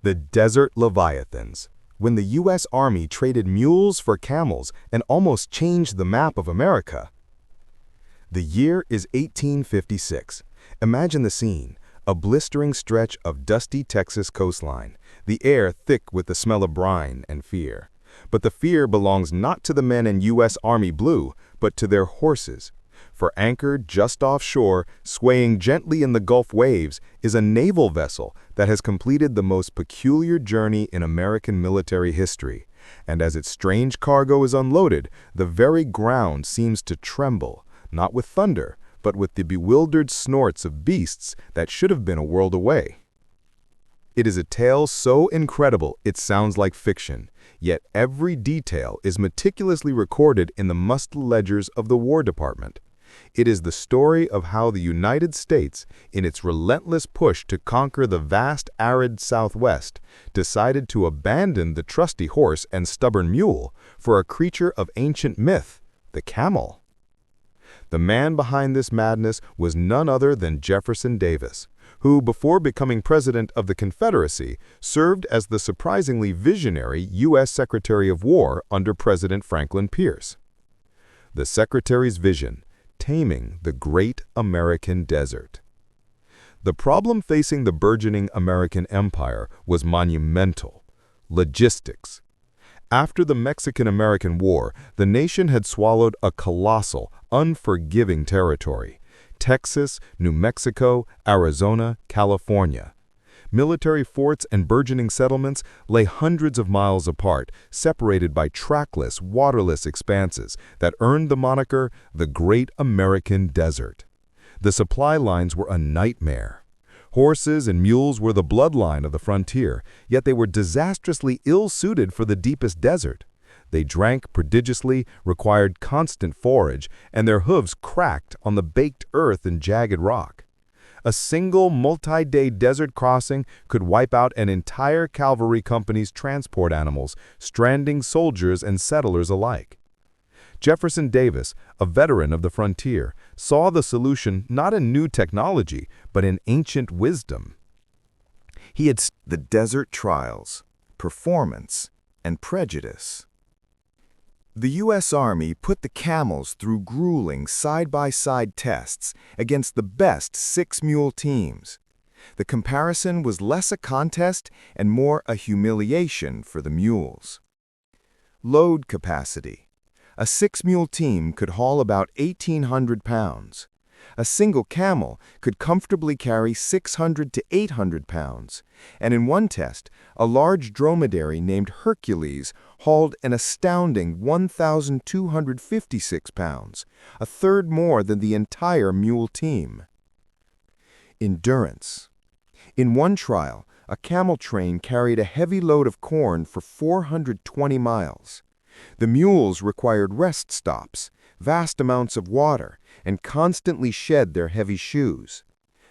The Desert Leviathans, when the U.S. Army traded mules for camels and almost changed the map of America. The year is 1856. Imagine the scene, a blistering stretch of dusty Texas coastline, the air thick with the smell of brine and fear. But the fear belongs not to the men in U.S. Army blue, but to their horses. For anchored just offshore, swaying gently in the Gulf waves, is a naval vessel that has completed the most peculiar journey in American military history. And as its strange cargo is unloaded, the very ground seems to tremble, not with thunder, but with the bewildered snorts of beasts that should have been a world away. It is a tale so incredible it sounds like fiction, yet every detail is meticulously recorded in the musty ledgers of the War Department. It is the story of how the United States, in its relentless push to conquer the vast arid Southwest, decided to abandon the trusty horse and stubborn mule for a creature of ancient myth, the camel. The man behind this madness was none other than Jefferson Davis, who, before becoming President of the Confederacy, served as the surprisingly visionary U.S. Secretary of War under President Franklin Pierce. The Secretary's vision: taming the great American desert. The problem facing the burgeoning American empire was monumental: logistics. After the Mexican-American War, the nation had swallowed a colossal, unforgiving territory: Texas, New Mexico, Arizona, California. Military forts and burgeoning settlements lay hundreds of miles apart, separated by trackless, waterless expanses that earned the moniker the Great American Desert. The supply lines were a nightmare. Horses and mules were the bloodline of the frontier, yet they were disastrously ill-suited for the deepest desert. They drank prodigiously, required constant forage, and their hooves cracked on the baked earth and jagged rock. A single multi-day desert crossing could wipe out an entire cavalry company's transport animals, stranding soldiers and settlers alike. Jefferson Davis, a veteran of the frontier, saw the solution not in new technology, but in ancient wisdom. He had the desert trials, performance, and prejudice. The U.S. Army put the camels through grueling side-by-side tests against the best six-mule teams. The comparison was less a contest and more a humiliation for the mules. Load capacity. A six-mule team could haul about 1,800 pounds. A single camel could comfortably carry 600 to 800 pounds, and in one test, a large dromedary named Hercules hauled an astounding 1,256 pounds, a third more than the entire mule team. Endurance. In one trial, a camel train carried a heavy load of corn for 420 miles. The mules required rest stops, vast amounts of water, and constantly shed their heavy shoes.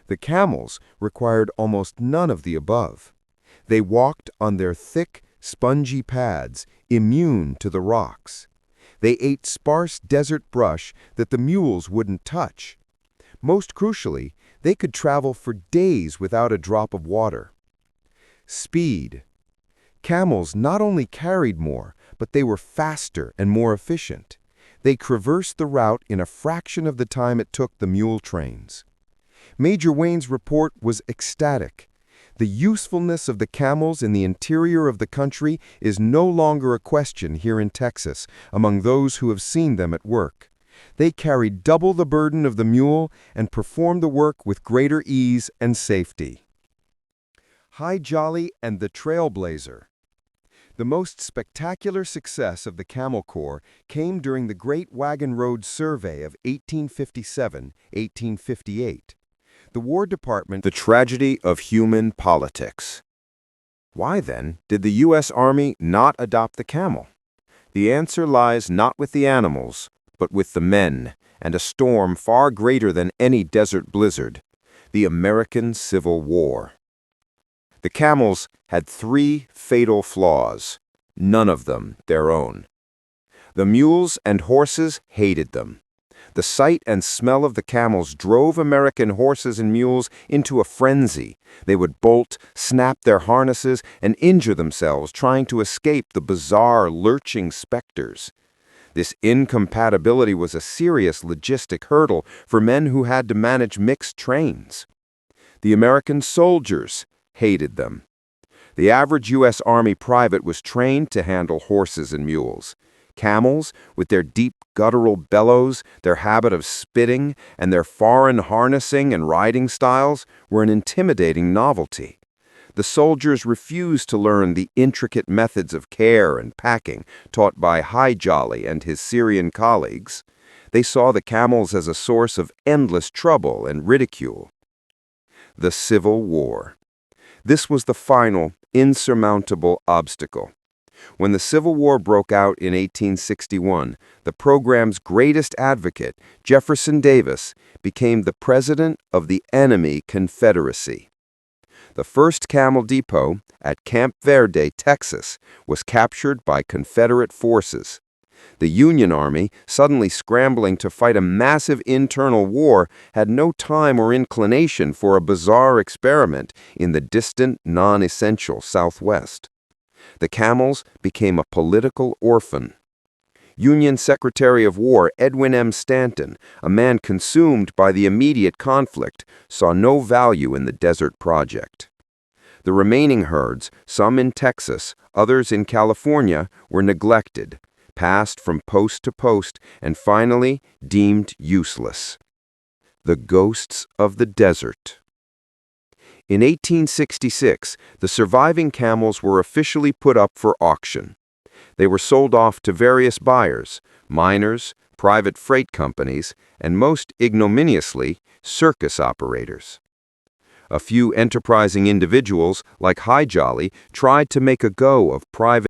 The camels required almost none of the above. They walked on their thick, spongy pads, immune to the rocks. They ate sparse desert brush that the mules wouldn't touch. Most crucially, they could travel for days without a drop of water. Speed. Camels not only carried more, but they were faster and more efficient. They traversed the route in a fraction of the time it took the mule trains. Major Wayne's report was ecstatic. The usefulness of the camels in the interior of the country is no longer a question here in Texas among those who have seen them at work. They carried double the burden of the mule and performed the work with greater ease and safety. High Jolly and the Trailblazer. The most spectacular success of the Camel Corps came during the Great Wagon Road Survey of 1857-1858. The War Department. The tragedy of human politics. Why, then, did the U.S. Army not adopt the camel? The answer lies not with the animals, but with the men, and a storm far greater than any desert blizzard: the American Civil War. The camels had three fatal flaws, none of them their own. The mules and horses hated them. The sight and smell of the camels drove American horses and mules into a frenzy. They would bolt, snap their harnesses, and injure themselves trying to escape the bizarre, lurching specters. This incompatibility was a serious logistic hurdle for men who had to manage mixed trains. The American soldiers hated them. The average U.S. Army private was trained to handle horses and mules. Camels, with their deep guttural bellows, their habit of spitting, and their foreign harnessing and riding styles, were an intimidating novelty. The soldiers refused to learn the intricate methods of care and packing taught by Jolly and his Syrian colleagues. They saw the camels as a source of endless trouble and ridicule. The Civil War. This was the final, insurmountable obstacle. When the Civil War broke out in 1861, the program's greatest advocate, Jefferson Davis, became the president of the enemy Confederacy. The first camel depot at Camp Verde, Texas, was captured by Confederate forces. The Union Army, suddenly scrambling to fight a massive internal war, had no time or inclination for a bizarre experiment in the distant, non-essential Southwest. The camels became a political orphan. Union Secretary of War Edwin M. Stanton, a man consumed by the immediate conflict, saw no value in the Desert Project. The remaining herds, some in Texas, others in California, were neglected, passed from post to post, and finally deemed useless. The ghosts of the desert. In 1866, the surviving camels were officially put up for auction. They were sold off to various buyers, miners, private freight companies, and most ignominiously, circus operators. A few enterprising individuals, like Jolly, tried to make a go of private